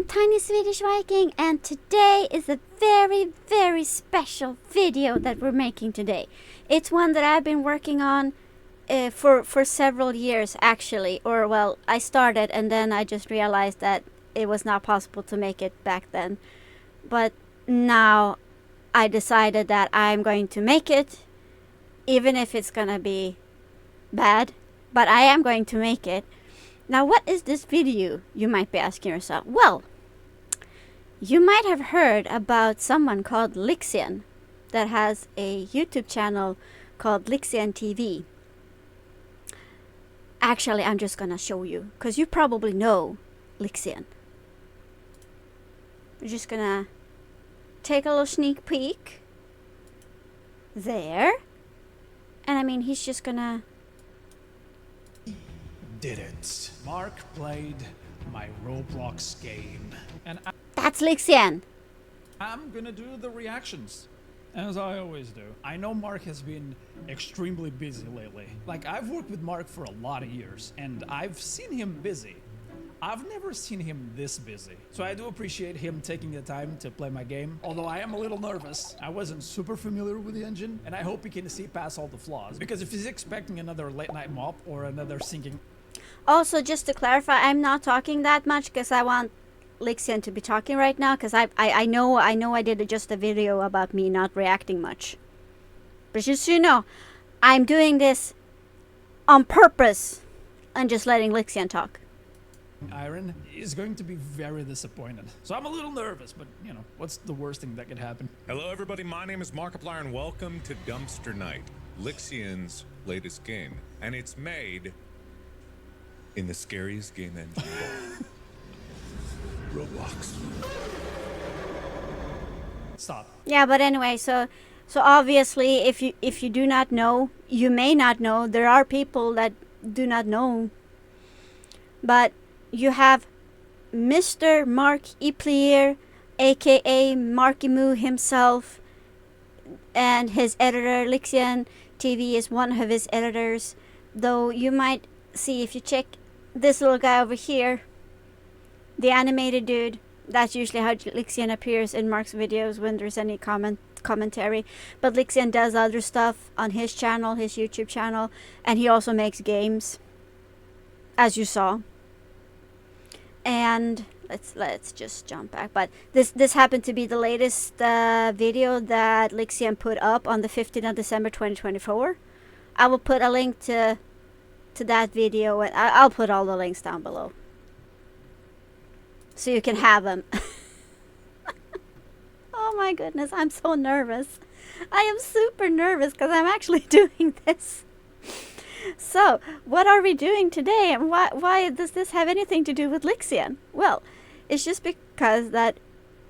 Tiny Swedish Viking, and today is a very, very special video that we're making today. It's one that I've been working on for several years, actually. Or, well, I started and then I just realized that it was not possible to make it back then. But now I decided that I'm going to make it, even if it's gonna be bad. But I am going to make it. Now, what is this video, you might be asking yourself? Well, you might have heard about someone called Lixian that has a YouTube channel called Lixian TV. Actually, I'm just gonna show you, because you probably know Lixian. We're just gonna take a little sneak peek. There. And I mean, he's just gonna... Didn't. Mark played my Roblox game, and That's Lixian. I'm gonna do the reactions, as I always do. I know Mark has been extremely busy lately. Like, I've worked with Mark for a lot of years, and I've seen him busy. I've never seen him this busy. So I do appreciate him taking the time to play my game, although I am a little nervous. I wasn't super familiar with the engine, and I hope he can see past all the flaws. Because if he's expecting another late night mop or another sinking... Also, just to clarify, I'm not talking that much because I want Lixian to be talking right now, because I know I did just a video about me not reacting much. But just so you know, I'm doing this on purpose and just letting Lixian talk. Iron is going to be very disappointed. So I'm a little nervous, but you know, what's the worst thing that could happen? Hello everybody, my name is Markiplier and welcome to Dumpster Night, Lixian's latest game. And it's made in the scariest game engine Roblox. Stop. Yeah, but anyway, so obviously if you do not know, you may not know, there are people that do not know. But you have Mr. Mark Iplier, aka Marky Moo himself, and his editor Lixian TV is one of his editors. Though you might see, if you check this little guy over here, the animated dude, that's usually how Lixian appears in Mark's videos when there's any commentary. But Lixian does other stuff on his channel, his YouTube channel, and he also makes games, as you saw. And let's just jump back. But this happened to be the latest video that Lixian put up on the 15th of December 2024. I will put a link to that video, and I'll put all the links down below so you can have them. Oh my goodness, I'm so nervous. I am super nervous because I'm actually doing this. So, what are we doing today, and why does this have anything to do with Lixian? Well, it's just because that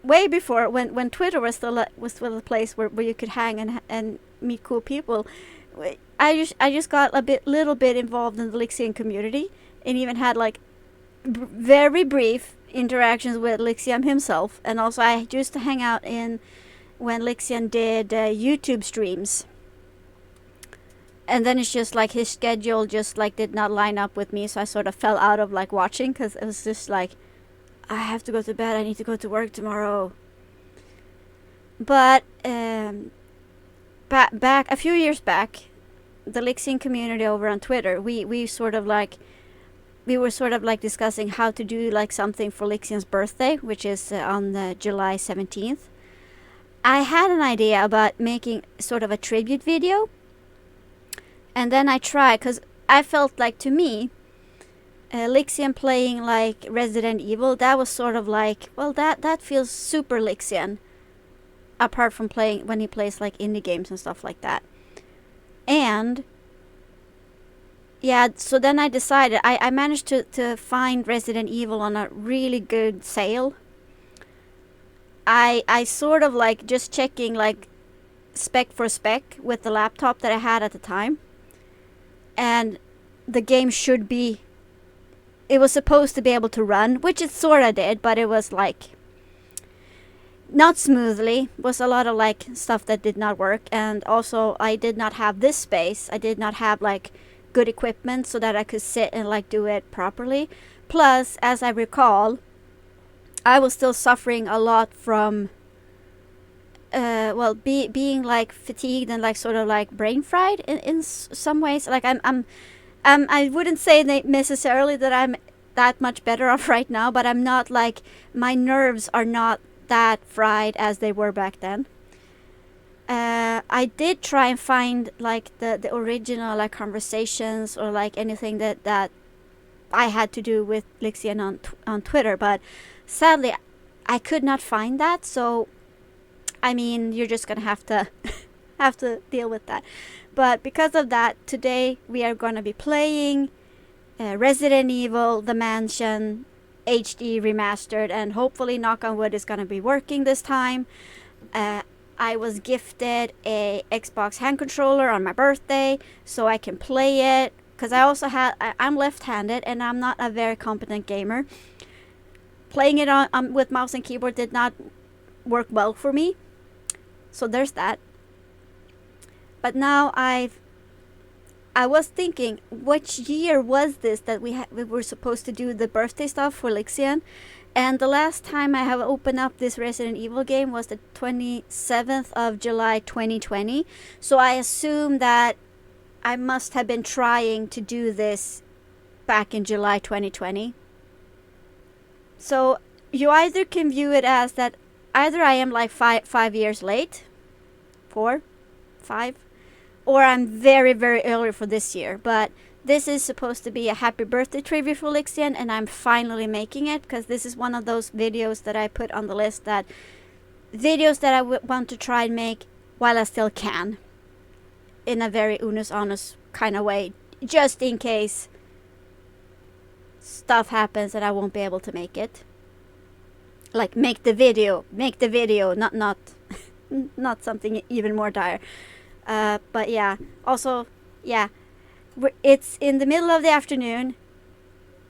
way before, when Twitter was still a place where you could hang and meet cool people, I just got little bit involved in the Lixian community, and even had like very brief interactions with Lixian himself. And also I used to hang out in when Lixian did YouTube streams. And then it's just like his schedule just like did not line up with me, so I sort of fell out of like watching, because it was just like, I have to go to bed, I need to go to work tomorrow. But back a few years back, the Lixian community over on Twitter, we were sort of like discussing how to do like something for Lixian's birthday, which is on July 17th. I had an idea about making sort of a tribute video. And then I tried, because I felt like, to me, Lixian playing like Resident Evil, that was sort of like, well, that feels super Lixian. Apart from playing when he plays like indie games and stuff like that. And yeah, so then I decided, I managed to find Resident Evil on a really good sale. I sort of like just checking like spec for spec with the laptop that I had at the time. And the game it was supposed to be able to run, which it sort of did, but it was like not smoothly. It was a lot of like stuff that did not work. And also I did not have this space. I did not have like good equipment so that I could sit and like do it properly. Plus, as I recall, I was still suffering a lot from well, being like fatigued and like sort of like brain fried in some ways. Like I wouldn't say necessarily that I'm that much better off right now, but I'm not like, my nerves are not that fried as they were back then. I did try and find like the original like conversations or like anything that I had to do with Lixian on Twitter, but sadly I could not find that. So I mean, you're just gonna have to have to deal with that. But because of that, today we are gonna be playing Resident Evil, The Mansion, HD remastered, and hopefully, knock on wood, is gonna be working this time. I was gifted a Xbox hand controller on my birthday, so I can play it. Because I also I'm left-handed and I'm not a very competent gamer. Playing it on with mouse and keyboard did not work well for me. So there's that. But now I was thinking, which year was this that we were supposed to do the birthday stuff for Lixian? And the last time I have opened up this Resident Evil game was the 27th of July 2020. So I assume that I must have been trying to do this back in July 2020. So you either can view it as that either I am like five years late, 4, 5, or I'm very, very early for this year. But this is supposed to be a happy birthday trivia for Lixian, and I'm finally making it because this is one of those videos that I put on the list, that videos that I want to try and make while I still can, in a very honest kind of way, just in case stuff happens and I won't be able to make it. Like make the video, not not something even more dire. But yeah, also, yeah, it's in the middle of the afternoon.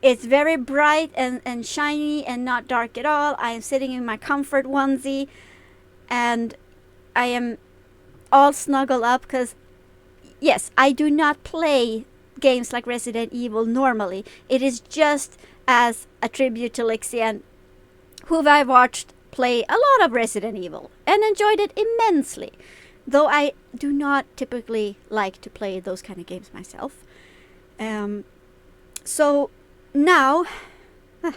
It's very bright and shiny and not dark at all. I am sitting in my comfort onesie and I am all snuggled up because, yes, I do not play games like Resident Evil normally. It is just as a tribute to Lixian, who I watched play a lot of Resident Evil and enjoyed it immensely. Though I do not typically like to play those kind of games myself. So now, oh,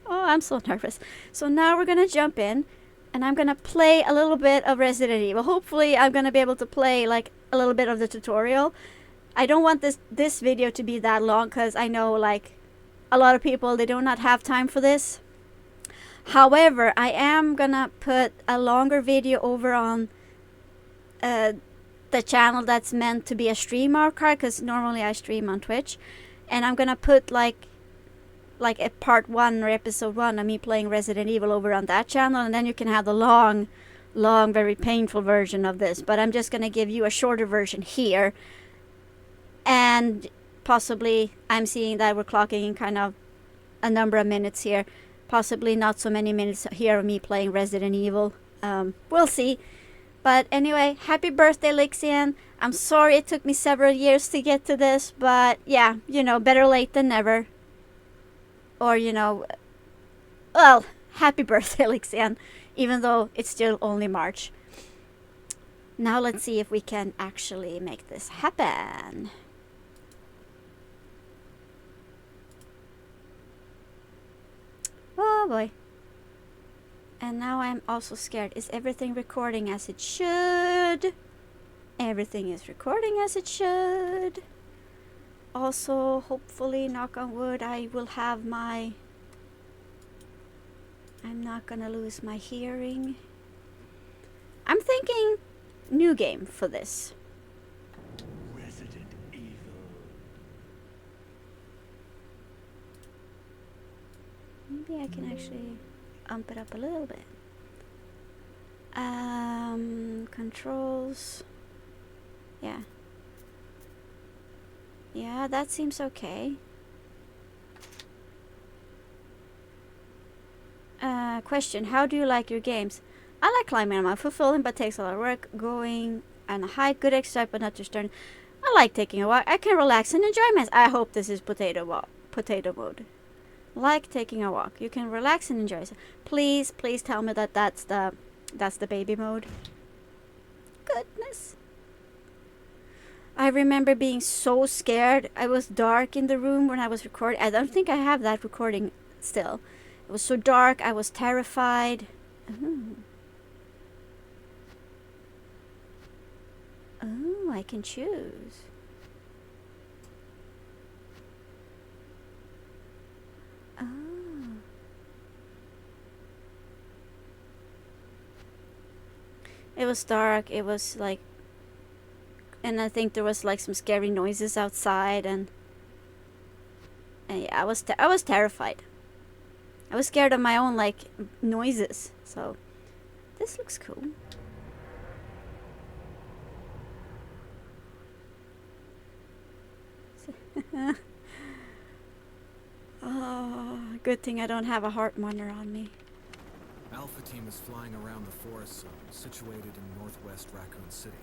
I'm so nervous. So now we're gonna jump in and I'm gonna play a little bit of Resident Evil. Hopefully I'm gonna be able to play like a little bit of the tutorial. I don't want this video to be that long because I know like a lot of people, they do not have time for this. However, I am gonna put a longer video over on the channel that's meant to be a stream archive, because normally I stream on Twitch, and I'm gonna put like a part 1 or episode 1 of me playing Resident Evil over on that channel, and then you can have the long, very painful version of this. But I'm just gonna give you a shorter version here, and possibly I'm seeing that we're clocking in kind of a number of minutes here. Possibly not so many minutes here of me playing Resident Evil. We'll see. But anyway, happy birthday, Lixian. I'm sorry it took me several years to get to this, but yeah, you know, better late than never. Or, you know, well, happy birthday, Lixian, even though it's still only March. Now let's see if we can actually make this happen. Oh boy. And now I'm also scared. Is everything recording as it should? Everything is recording as it should. Also, hopefully, knock on wood, I will have my... I'm not gonna lose my hearing. I'm thinking new game for this. Resident Evil. Maybe I can actually amp it up a little bit. Controls. Yeah. Yeah, that seems okay. Question, how do you like your games? I like climbing on my fulfilling but takes a lot of work. Going on a hike, good exercise but not too stern. I like taking a walk. I can relax and enjoy myself. I hope this is potato mode. Like taking a walk. You can relax and enjoy it. Please, please tell me that that's the baby mode. Goodness. I remember being so scared. It was dark in the room when I was recording. I don't think I have that recording still. It was so dark. I was terrified. Ooh. Oh, I can choose. Oh. It was dark. It was like, and I think there was like some scary noises outside, and yeah, I was terrified. I was scared of my own like noises. So this looks cool. Oh, good thing I don't have a heart monitor on me. Alpha team is flying around the forest zone situated in northwest Raccoon City,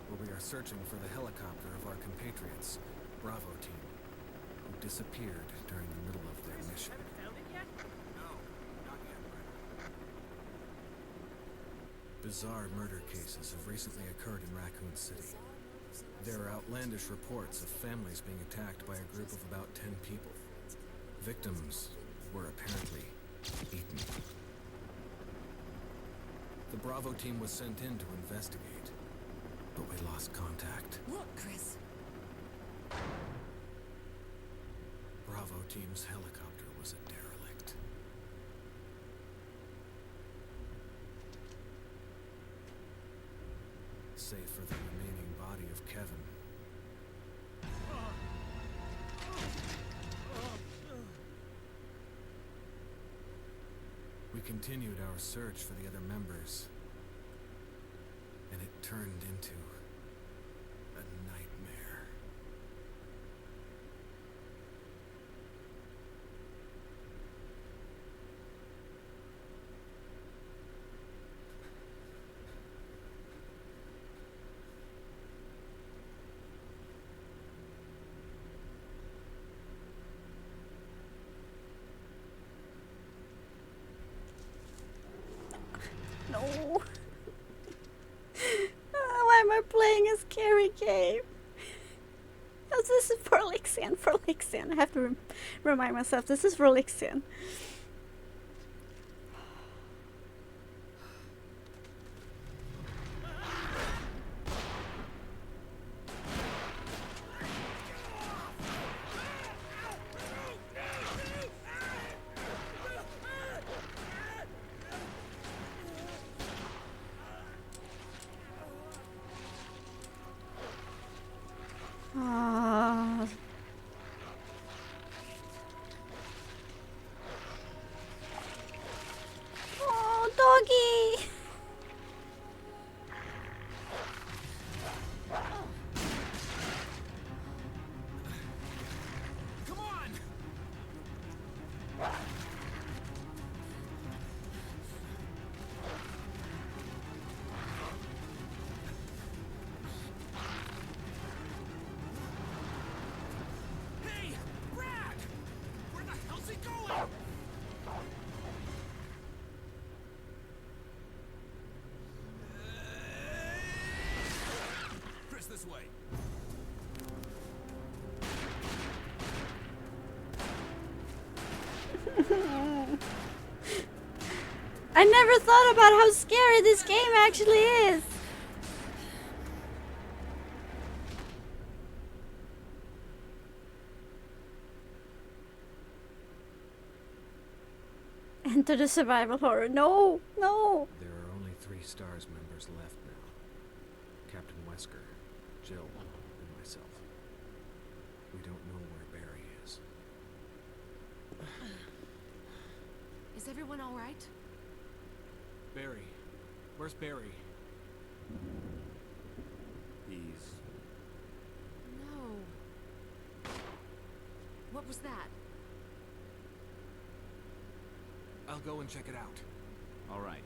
where we are searching for the helicopter of our compatriots, Bravo team, who disappeared during the middle of their mission. No, not yet. Bizarre murder cases have recently occurred in Raccoon City. There are outlandish reports of families being attacked by a group of about 10 people. Victims were apparently eaten. The Bravo team was sent in to investigate, but we lost contact. Look, Chris. Bravo team's helicopter was a derelict. Save for the remaining body of Kevin. We continued our search for the other members, and it turned into a nightmare. No. Why am I playing a scary game? Oh, this is for Lixian. For Lixian. I have to remind myself this is for Lixian. Ah. Oh, doggy. Come on! Hey, Brad! Where the hell's he going? Chris, this way. I never thought about how scary this game actually is. Enter the survival horror. No, no. There are only 3 STARS members left now. Captain Wesker, Jill, and myself. We don't know where Barry is. Is everyone all right? Barry. Where's Barry? He's No. What was that? I'll go and check it out. All right.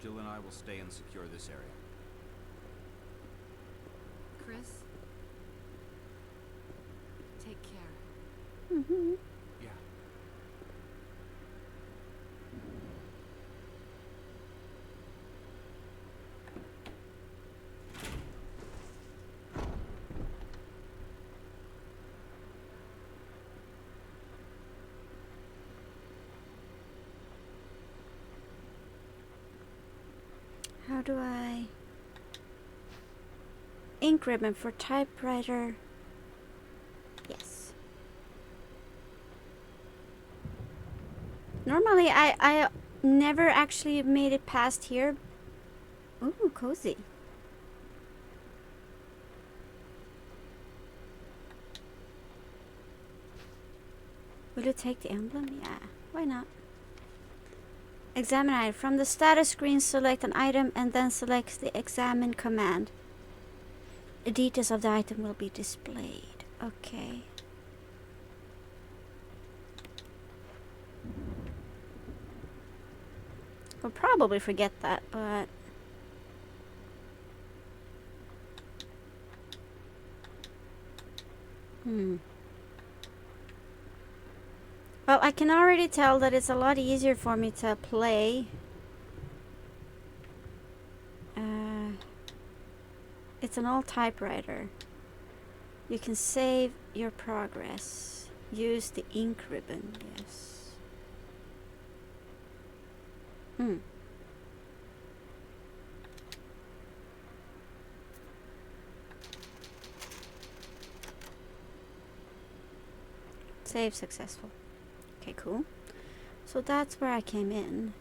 Jill and I will stay and secure this area. Chris? Take care. Mm-hmm. Yeah. How do I... Ink ribbon for typewriter. Yes. Normally I never actually made it past here. Ooh, cozy. Will you take the emblem? Yeah, why not? Examine item. From the status screen, select an item and then select the examine command. The details of the item will be displayed. Okay. I'll probably forget that, but... Well, I can already tell that it's a lot easier for me to play. It's an old typewriter. You can save your progress. Use the ink ribbon, yes. Save successful. Okay, cool. So that's where I came in.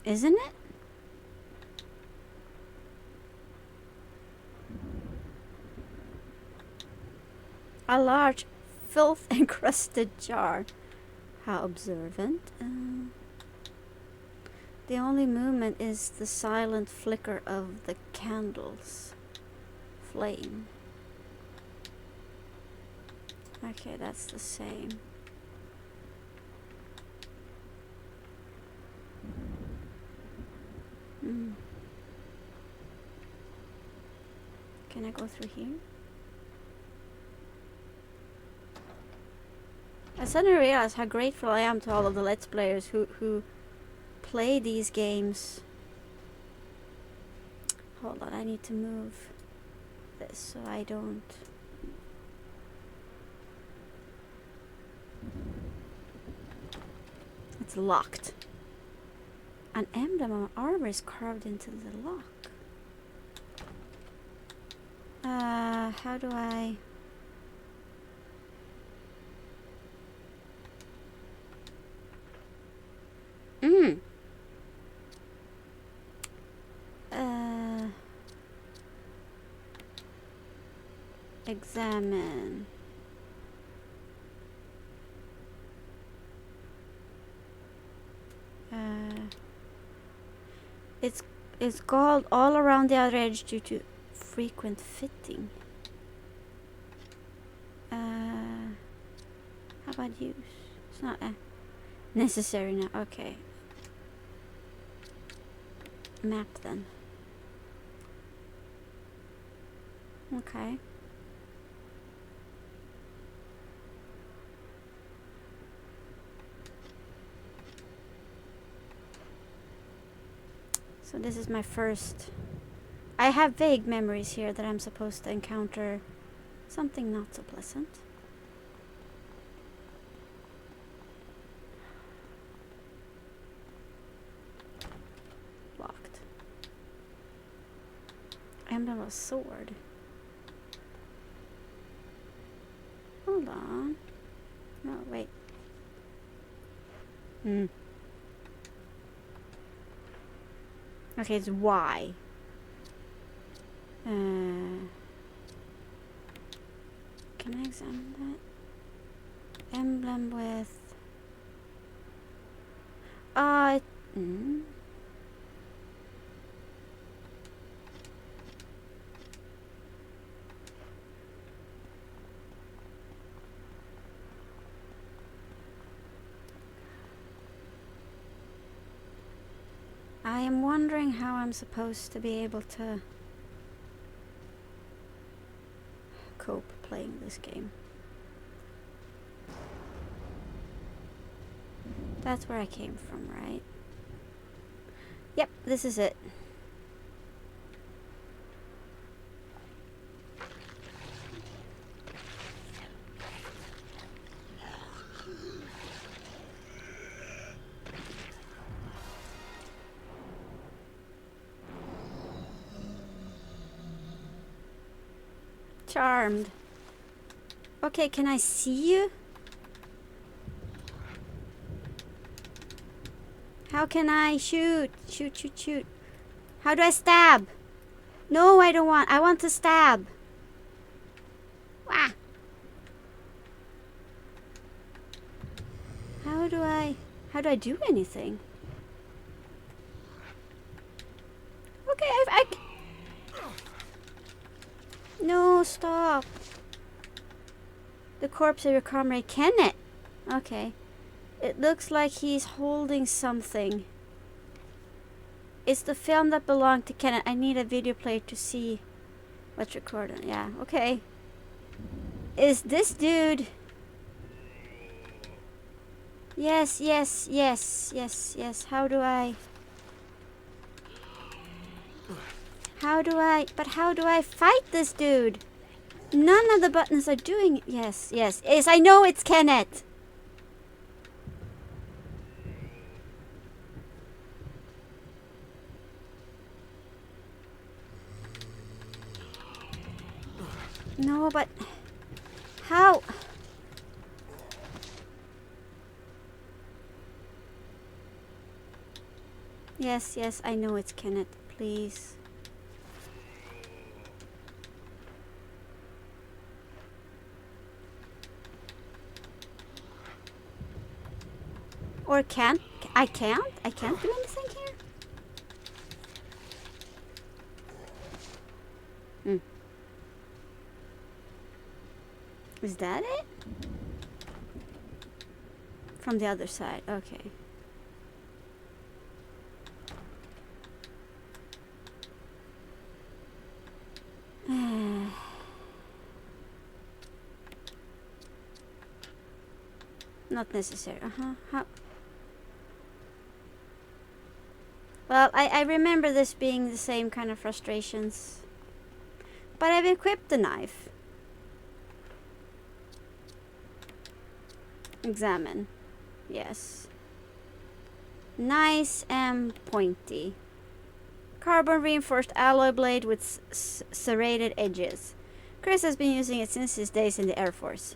Isn't it? A large, filth-encrusted jar. How observant. The only movement is the silent flicker of the candle's flame. Okay, that's the same. Can I go through here? I suddenly realized how grateful I am to all of the Let's Players who play these games. Hold on, I need to move this so I don't... It's locked. An emblem of armor is carved into the lock. How do I... Examine. It's galled all around the other edge due to frequent fitting. How about use? It's not necessary now. Okay. Map then. Okay. So this is my first... I have vague memories here that I'm supposed to encounter something not so pleasant. Locked. Emblem of sword. Hold on. No, wait. Okay, it's Y. Can I examine that? Emblem with... I am wondering how I'm supposed to be able to cope playing this game. That's where I came from, right? Yep, this is it. Charmed. Okay, can I see you? How can I shoot? Shoot, shoot, shoot. How do I stab? No, I don't want. I want to stab. Wah. How do I do anything? Okay, No, stop. The corpse of your comrade Kenneth. Okay. It looks like he's holding something. It's the film that belonged to Kenneth. I need a video player to see what's recorded. Yeah, okay. Is this dude... Yes, yes, yes, yes, yes. How do I... But how do I fight this dude? None of the buttons are doing it. Yes, yes, yes, I know it's Kenneth. No, but... How? Yes, yes, I know it's Kenneth. Please. Or can't? I can't? I can't do anything here? Hmm. Is that it? From the other side, okay. Not necessary. How? Well, I remember this being the same kind of frustrations. But I've equipped the knife. Examine. Yes. Nice and pointy. Carbon reinforced alloy blade with serrated edges. Chris has been using it since his days in the Air Force.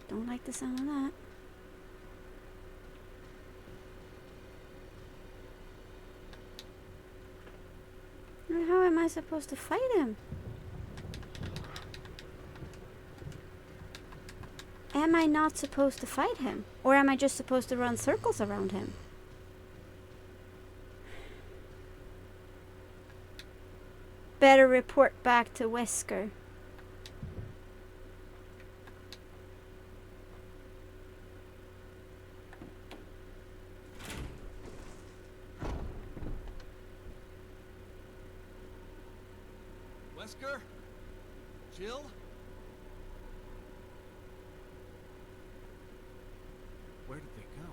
Don't like the sound of that. And how am I supposed to fight him? Am I not supposed to fight him? Or am I just supposed to run circles around him? Better report back to Wesker. Wesker? Jill? Where did they go?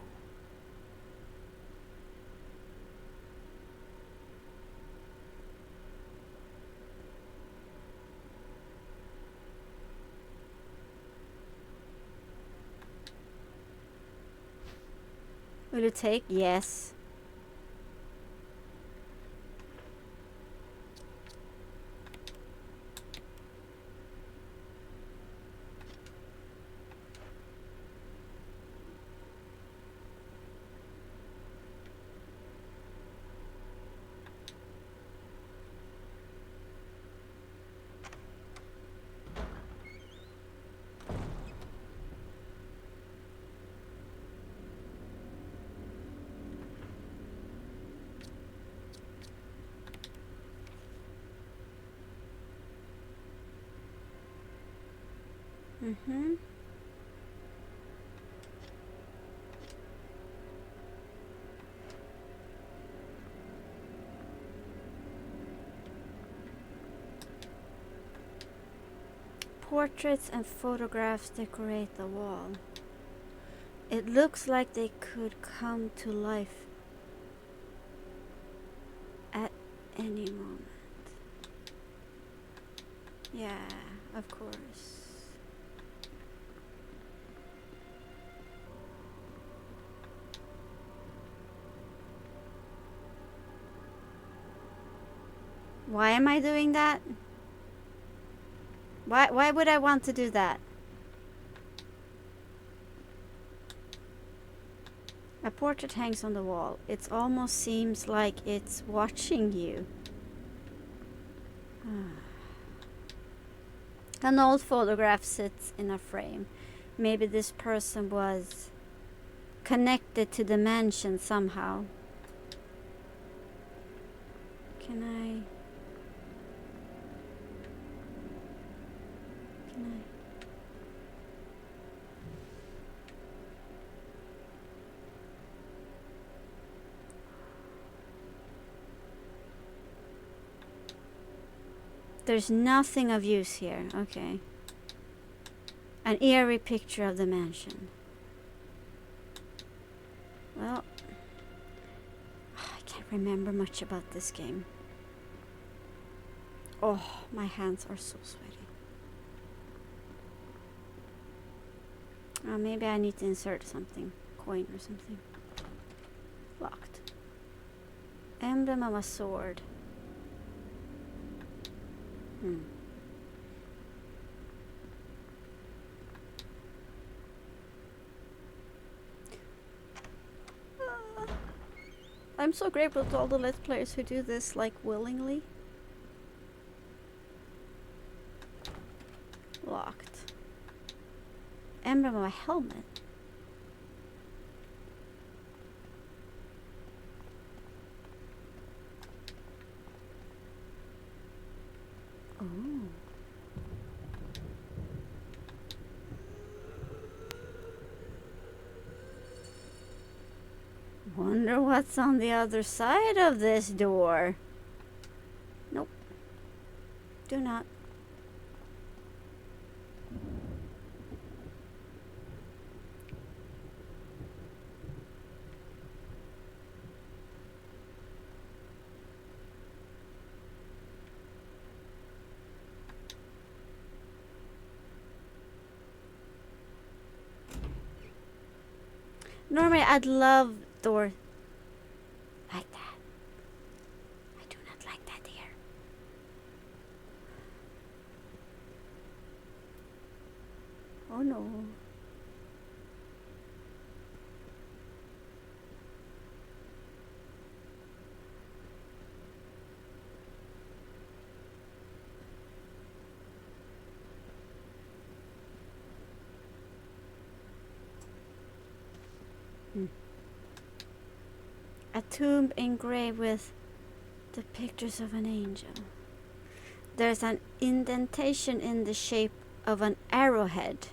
Will you take? Yes. Mm-hmm. Portraits and photographs decorate the wall. It looks like they could come to life at any moment. Yeah, of course. Why am I doing that? Why would I want to do that? A portrait hangs on the wall. It almost seems like it's watching you. An old photograph sits in a frame. Maybe this person was connected to the mansion somehow. Can I? There's nothing of use here. Okay. An eerie picture of the mansion. Well, I can't remember much about this game. Oh, my hands are so sweaty. Maybe I need to insert something. Coin or something. Locked. Emblem of a sword. I'm so grateful to all the Let's Players who do this, like, willingly. Locked. Emblem of a helmet. Oh. Wonder what's on the other side of this door. Nope. Do not. Normally I'd love door like that. I do not like that here. Oh no. A tomb engraved with the pictures of an angel. There's an indentation in the shape of an arrowhead.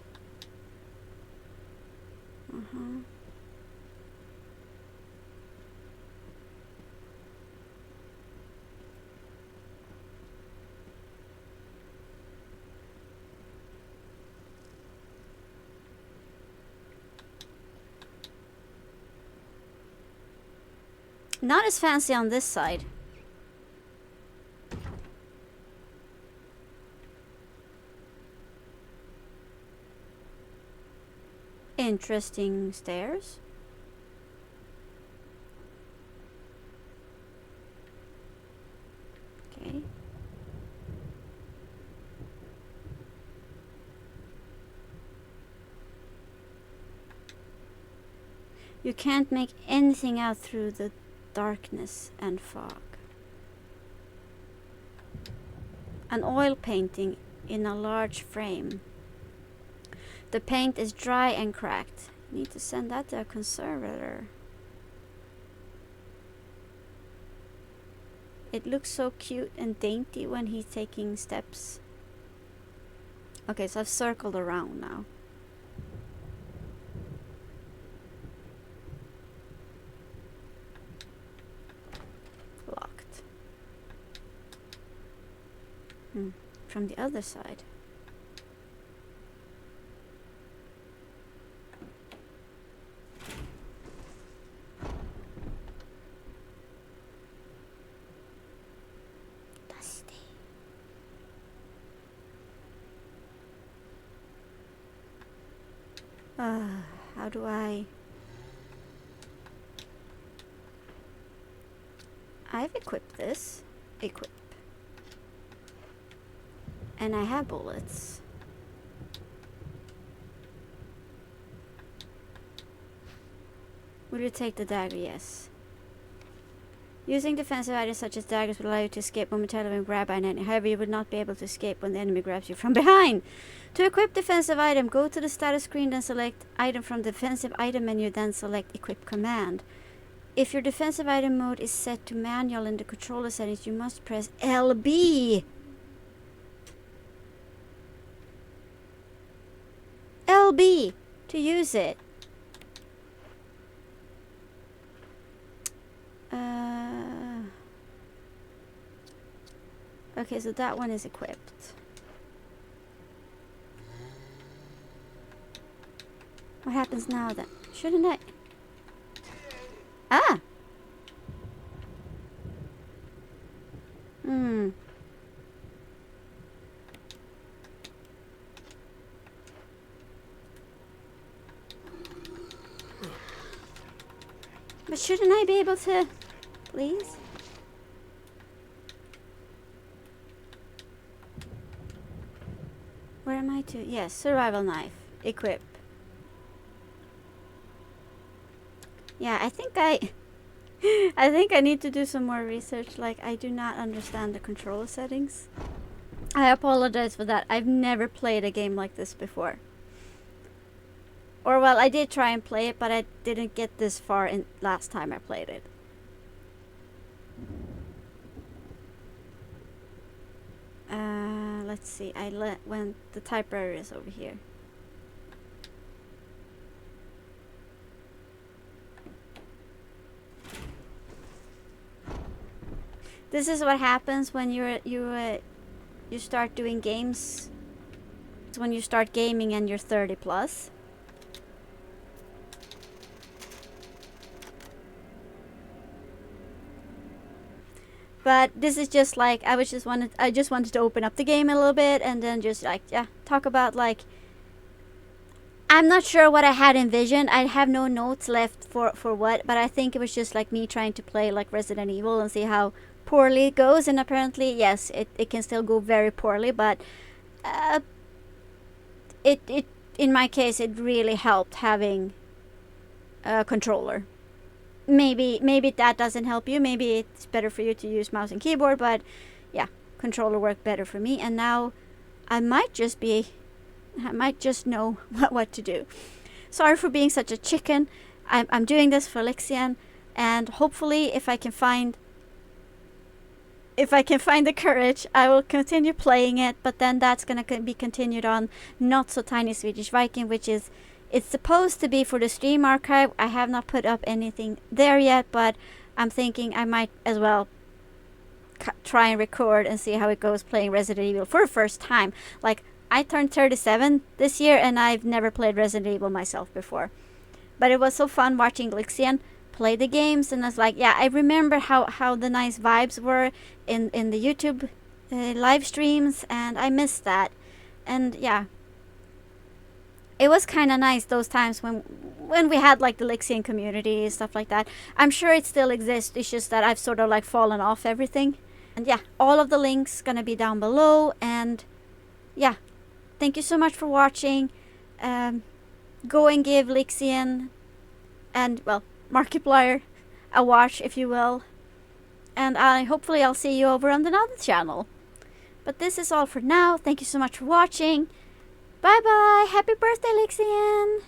Not as fancy on this side. Interesting stairs. Okay. You can't make anything out through the darkness and fog. An oil painting in a large frame. The paint is dry and cracked. Need to send that to a conservator. It looks so cute and dainty when he's taking steps. Okay, so I've circled around now. Locked. From the other side. Dusty. How do I've equipped this. Equip. And I have bullets. Will you take the dagger? Yes. Using defensive items such as daggers will allow you to escape momentarily when grabbed by an enemy. However, you would not be able to escape when the enemy grabs you from behind. To equip defensive item, go to the status screen, then select item from the defensive item menu, then select equip command. If your defensive item mode is set to manual in the controller settings, you must press LB. LB to use it. Okay, so that one is equipped. What happens now then? Shouldn't I? Ah! But shouldn't I be able to... Please? Where am I to? Yes, survival knife. Equip. Yeah, I think I need to do some more research. Like, I do not understand the controller settings. I apologize for that. I've never played a game like this before. Or, well, I did try and play it, but I didn't get this far in last time I played it. Let's see. When the typewriter is over here. This is what happens when you start doing games. It's when you start gaming and you're 30 plus. But this is just like I just wanted to open up the game a little bit and then just like talk about like I'm not sure what I had envisioned. I have no notes left for what, but I think it was just like me trying to play like Resident Evil and see how poorly it goes, and apparently yes, it can still go very poorly, but it in my case it really helped having a controller. Maybe that doesn't help you. Maybe it's better for you to use mouse and keyboard, but yeah, controller worked better for me, and now I might just know what to do. Sorry for being such a chicken. I'm doing this for Lixian, and hopefully if I can find the courage, I will continue playing it, but then that's gonna be continued on Not So Tiny Swedish Viking, which is it's supposed to be for the stream archive. I have not put up anything there yet, but I'm thinking I might as well try and record and see how it goes playing Resident Evil for the first time. Like, I turned 37 this year and I've never played Resident Evil myself before. But it was so fun watching Lixian play the games, and I was like, yeah, I remember how the nice vibes were in the YouTube live streams, and I missed that. And yeah, it was kind of nice those times when we had like the Lixian community and stuff like that. I'm sure it still exists. It's just that I've sort of like fallen off everything. And yeah, all of the links gonna be down below. And yeah, thank you so much for watching. Go and give Lixian and well Markiplier a watch, if you will. And hopefully I'll see you over on another channel. But this is all for now. Thank you so much for watching. Bye bye. Happy birthday, Lixian.